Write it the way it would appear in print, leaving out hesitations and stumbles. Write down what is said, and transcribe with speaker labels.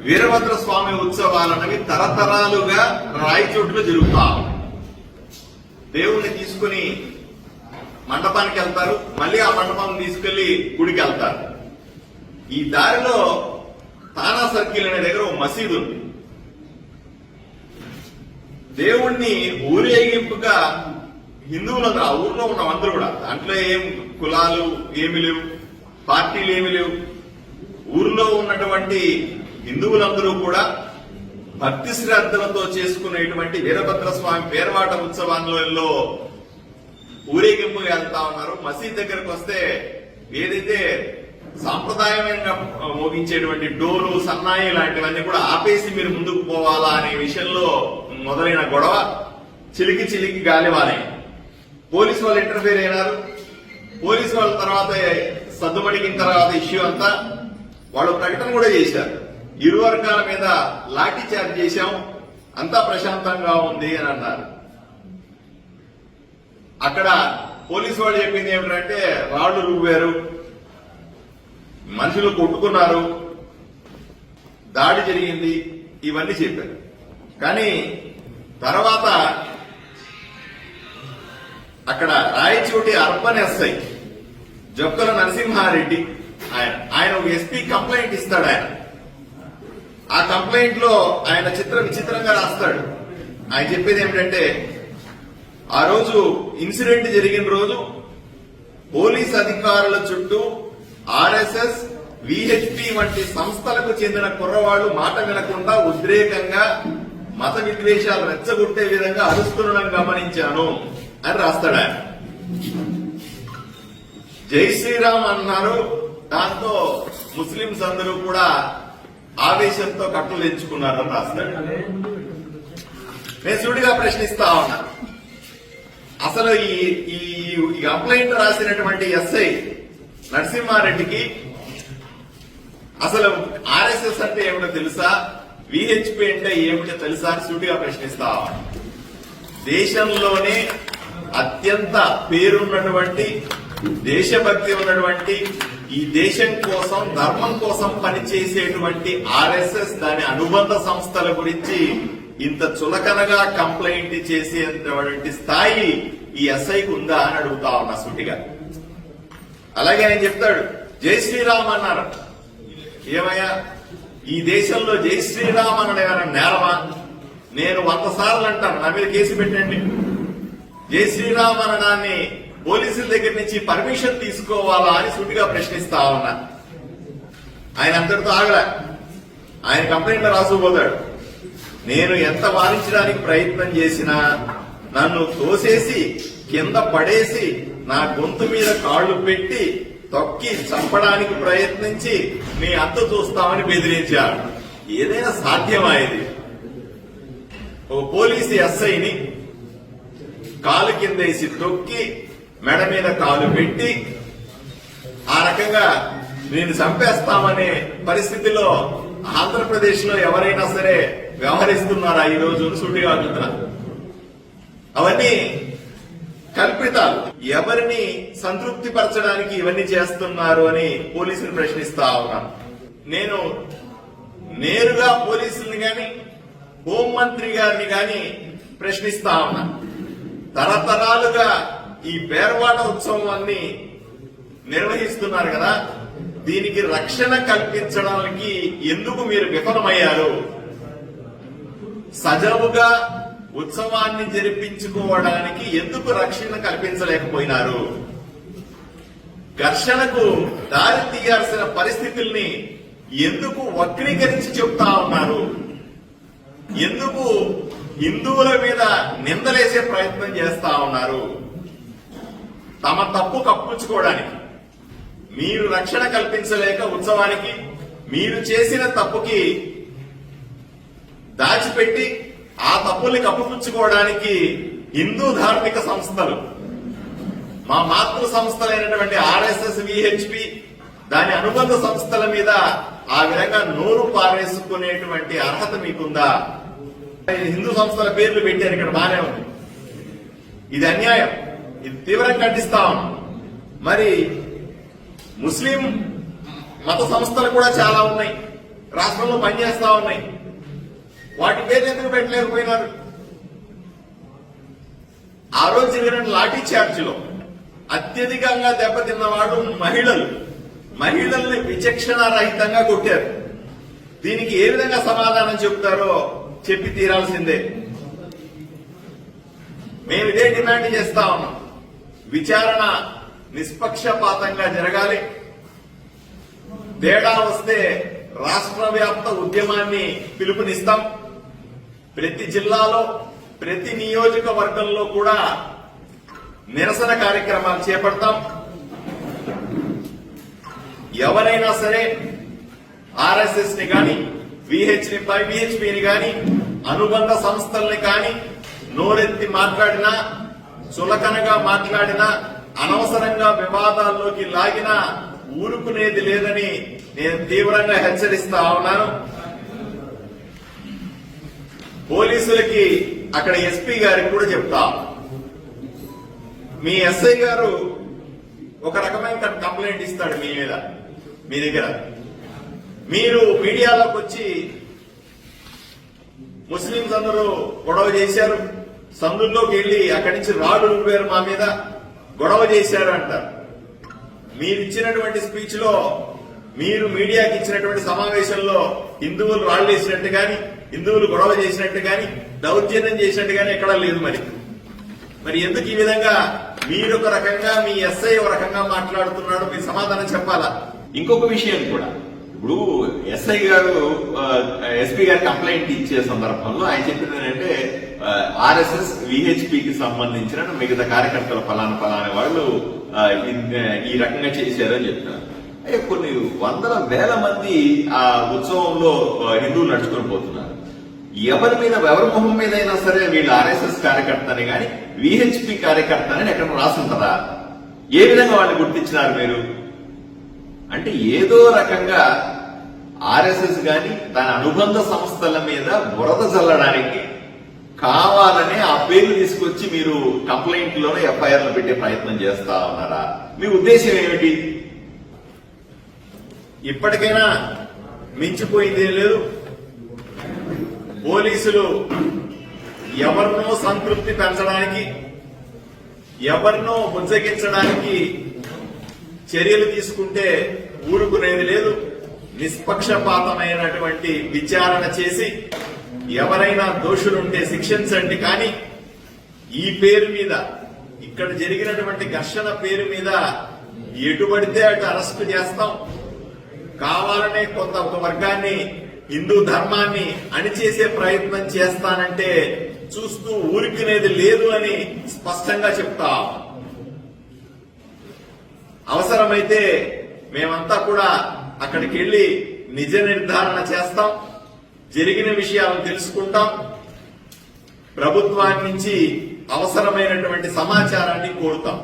Speaker 1: వీరభద్ర స్వామి ఉత్సవాలన్నవి తరతరాలుగా రాయచోటులో జరుగుతా దేవుణ్ణి తీసుకుని మండపానికి వెళ్తారు, మళ్ళీ ఆ మండపం తీసుకెళ్లి గుడికి వెళ్తారు. ఈ దారిలో తానా సర్కిల్ అనే దగ్గర ఒక మసీదు ఉంది. దేవుణ్ణి ఊరేగింపుగా హిందువులందరూ, ఆ ఊర్లో ఉన్న అందరూ కూడా, దాంట్లో ఏం కులాలు ఏమి లేవు, పార్టీలు ఏమి లేవు, ఊర్లో ఉన్నటువంటి హిందువులందరూ కూడా భక్తి శ్రద్ధలతో చేసుకునేటువంటి వీరభద్ర స్వామి పేర్వాట ఉత్సవాలలో ఊరేగింపుగా వెళ్తా ఉన్నారు. మసీద్ దగ్గరకు వస్తే ఏదైతే సాంప్రదాయమైన మోగించేటువంటి డోలు, సన్నాయి లాంటివన్నీ కూడా ఆపేసి మీరు ముందుకు పోవాలా అనే విషయంలో మొదలైన గొడవ చిలికి చిలికి గాలివానే. పోలీసు వాళ్ళు ఇంటర్ఫీర్ అయినారు. పోలీసు వాళ్ళ తర్వాత సద్దుమణిగిన తర్వాత ఇష్యూ అంతా వాళ్ళు ప్రకటన కూడా చేశారు. ఇరు వర్గాల మీద లాఠీ చార్జ్ చేశాం, అంతా ప్రశాంతంగా ఉంది అని అన్నారు. అక్కడ పోలీసు వాళ్ళు చెప్పింది ఏమిటంటే రాళ్లు రువ్వారు, మనుషులు కొట్టుకున్నారు, దాడి జరిగింది, ఇవన్నీ చెప్పారు. కానీ తర్వాత అక్కడ రాయచోటి అర్బన్ ఎస్ఐ జొక్కల నరసింహారెడ్డి ఆయన ఒక ఎస్పీ కంప్లైంట్ ఇస్తాడు. ఆ కంప్లైంట్ లో ఆయన విచిత్రంగా రాస్తాడు. ఆయన చెప్పేది ఏమిటంటే, ఆ రోజు ఇన్సిడెంట్ జరిగిన రోజు పోలీస్ అధికారుల చుట్టూ ఆర్ఎస్ఎస్, విహెచ్పి వంటి సంస్థలకు చెందిన కుర్రవాళ్లు మాట వినకుండా ఉద్రేకంగా మత విద్వేషాలు రెచ్చగొట్టే విధంగా అరుస్తుండడం గమనించాను అని రాస్తాడు ఆయన. జై శ్రీరామ్ అన్నారు. దాంతో ముస్లింస్ అందరూ కూడా ఆవేశంతో కట్టులు తెచ్చుకున్నారని రాస్తాడు. నేను సూటిగా ప్రశ్నిస్తా ఉన్నా, అసలు ఈ కంప్లైంట్ రాసినటువంటి ఎస్ఐ నరసింహారెడ్డికి అసలు ఆర్ఎస్ఎస్ అంటే ఏమిటో తెలుసా, విహెచ్పి అంటే ఏమిటో తెలుసా అని సూటిగా ప్రశ్నిస్తా ఉన్నా. దేశంలోనే అత్యంత పేరున్నటువంటి, దేశభక్తి ఉన్నటువంటి, ఈ దేశం కోసం, ధర్మం కోసం పనిచేసేటువంటి ఆర్ఎస్ఎస్ దాని అనుబంధ సంస్థల గురించి ఇంత చులకనగా కంప్లైంట్ చేసేటువంటి స్థాయి ఈ ఎస్ఐకి ఉందా అని అడుగుతా ఉన్నా సూటిగా. అలాగే ఆయన చెప్తాడు, జై శ్రీరామ్ అన్నారు. ఏమయ్యా, ఈ దేశంలో జై శ్రీరామ్ అనడం నేరమా? నేను 100 సార్లు అంటాను, నా మీద కేసు పెట్టండి. జై శ్రీరామ్ అనడాన్ని పోలీసుల దగ్గర నుంచి పర్మిషన్ తీసుకోవాలా అని సూటిగా ప్రశ్నిస్తా ఉన్నా. ఆయన అంతటితో ఆగలే. ఆయన కంప్లైంట్ లో రాసుకుపోతాడు, నేను ఎంత వారించడానికి ప్రయత్నం చేసినా నన్ను తోసేసి కింద పడేసి నా గొంతు మీద కాళ్లు పెట్టి తొక్కి చంపడానికి ప్రయత్నించి నీ అంత చూస్తామని బెదిరించాడు. ఏదైనా సాధ్యమా ఇది? ఓ పోలీసు ఎస్ఐని కాలు కిందేసి తొక్కి మెడ మీద కాలు పెట్టి ఆ రకంగా నేను చంపేస్తామనే పరిస్థితిలో ఆంధ్రప్రదేశ్ లో ఎవరైనా సరే వ్యవహరిస్తున్నారా ఈ రోజు? సూటిగా అడుగుతున్నా. అవన్నీ కల్పితాలు. ఎవరిని సంతృప్తి పరచడానికి ఇవన్నీ చేస్తున్నారు అని పోలీసులు ప్రశ్నిస్తా ఉన్నాను. నేను నేరుగా పోలీసుల్ని గాని, హోంమంత్రి గారిని గాని ప్రశ్నిస్తా ఉన్నా. తరతరాలుగా ఈ పేర్వాట ఉత్సవాన్ని నిర్వహిస్తున్నారు కదా, దీనికి రక్షణ కల్పించడానికి ఎందుకు మీరు విఫలమయ్యారు? సజావుగా ఉత్సవాన్ని జరిపించుకోవడానికి ఎందుకు రక్షణ కల్పించలేకపోయినారు? ఘర్షణకు దారి తీయాల్సిన పరిస్థితుల్ని ఎందుకు వక్రీకరించి చెప్తా ఉన్నారు? ఎందుకు హిందువుల మీద నిందలేసే ప్రయత్నం చేస్తా ఉన్నారు? తమ తప్పు కప్పించుకోవడానికి మీరు రక్షణ కల్పించలేక ఉత్సవానికి మీరు చేసిన తప్పుకి దాచిపెట్టి ఆ తప్పుల్ని కప్పిపుచ్చుకోవడానికి హిందూ ధార్మిక సంస్థలు, మా మాతృ సంస్థలైనటువంటి ఆర్ఎస్ఎస్, విహెచ్పి, దాని అనుబంధ సంస్థల మీద ఆ విధంగా నోరు పారేసుకునేటువంటి అర్హత మీకుందా? హిందూ సంస్థల పేర్లు పెట్టారు ఇక్కడ, బానే ఉంది. ఇది అన్యాయం, ఇది తీవ్రంగా ఖండిస్తాం. మరి ముస్లిం మత సంస్థలు కూడా చాలా ఉన్నాయి. రాష్ట్రంలో పనిచేస్తా ఉన్నాయి. వాటి పేరు ఎందుకు పెట్టలేకపోయినారు? ఆ రోజు జరిగిన లాఠీ చార్జిలో అత్యధికంగా దెబ్బతిన్నవాడు మహిళల్ని విచక్షణ రహితంగా కొట్టారు. దీనికి ఏ విధంగా సమాధానం చెప్తారో చెప్పి తీరాల్సిందే. మేము ఇదే డిమాండ్ చేస్తా ఉన్నాం. విచారణ నిష్పక్షపాతంగా జరగాలి. తేడా వస్తే రాష్ట్ర వ్యాప్త ఉద్యమాన్ని పిలుపునిస్తాం. ప్రతి జిల్లాలో ప్రతి నియోజకవర్గంలో కూడా నిరసన కార్యక్రమాలు చేపడతాం. ఎవరైనా సరే ఆర్ఎస్ఎస్ ని గాని విహెచ్పిని గాని అనుబంధ సంస్థల్ని గాని నోరెత్తి మాట్లాడినా, చులకనగా మాట్లాడినా, అనవసరంగా వివాదాల్లోకి లాగినా ఊరుకునేది లేదని నేను తీవ్రంగా హెచ్చరిస్తా ఉన్నాను. పోలీసులకి అక్కడ ఎస్పీ గారికి కూడా చెప్తా, మీ ఎస్ఐ గారు ఒక రకమైన కంప్లైంట్ ఇస్తాడు మీ దగ్గర. మీరు మీడియాలోకి వచ్చి ముస్లింస్ అందరూ గొడవ చేశారు, సందుల్లోకి వెళ్లి అక్కడి నుంచి రాళ్లు ఊపారు, మా మీద గొడవ చేశారు అంటారు. మీరు ఇచ్చినటువంటి స్పీచ్ లో, మీరు మీడియాకి ఇచ్చినటువంటి సమావేశంలో హిందువులు రాళ్లు వేసినట్టు గాని, హిందువులు గొడవ చేసినట్టు గాని, దౌర్జన్యం చేసినట్టు గాని ఎక్కడా లేదు. మరి ఎందుకు ఈ విధంగా మీరు ఒక రకంగా, మీ ఎస్ఐ ఒక రకంగా మాట్లాడుతున్నాడు? మీరు సమాధానం చెప్పాలా. ఇంకొక విషయం కూడా, ఇప్పుడు ఎస్ఐ గారు ఎస్పీ గారు కంప్లైంట్ ఇచ్చే సందర్భంలో ఆయన చెప్పింది ఏంటంటే, ఆర్ఎస్ఎస్ విహెచ్పికి సంబంధించిన మిగతా కార్యకర్తలు ఫలానా వాళ్ళు ఈ రకంగా చేశారని చెప్తున్నారు. కొన్ని వందల వేల మంది ఆ ఉత్సవంలో హిందువులు నడుచుకొని పోతున్నారు. ఎవరి మొహం మీద అయినా సరే వీళ్ళు ఆర్ఎస్ఎస్ కార్యకర్తని గాని విహెచ్పి కార్యకర్తని ఎక్కడ రాసుంటారా? ఏ విధంగా వాళ్ళని గుర్తించినారు మీరు? అంటే ఏదో రకంగా ఆర్ఎస్ఎస్ గాని దాని అనుబంధ సంస్థల మీద బురద చల్లడానికి కావాలని ఆ పేర్లు తీసుకొచ్చి మీరు కంప్లైంట్ లోనే ఎఫ్ఐఆర్లు పెట్టే ప్రయత్నం చేస్తా ఉన్నారా? మీ ఉద్దేశం ఏమిటి? ఇప్పటికైనా మించిపోయిందే లేదు. పోలీసులు ఎవరినో సంతృప్తి పెంచడానికి, ఎవరినో బుజ్జగించడానికి చర్యలు తీసుకుంటే ఊరుకునేది లేదు. నిష్పక్షపాతమైనటువంటి విచారణ చేసి ఎవరైనా దోషులుంటే శిక్షించండి. కానీ ఈ పేరు మీద, ఇక్కడ జరిగినటువంటి ఘర్షణ పేరు మీద ఎటుబడితే అటు అరెస్టు చేస్తాం. కావాలనే ఒక వర్గాన్ని, హిందూ ధర్మాన్ని అణిచేసే ప్రయత్నం చేస్తానంటే చూస్తూ ఊరుకునేది లేదు అని స్పష్టంగా చెప్తాం. అవసరమైతే మేమంతా కూడా అక్కడికి వెళ్లి నిజ నిర్ధారణ చేస్తాం, జరిగిన విషయాలను తెలుసుకుంటాం, ప్రభుత్వాన్ని నుంచి అవసరమైనటువంటి సమాచారాన్ని కోరుతాం.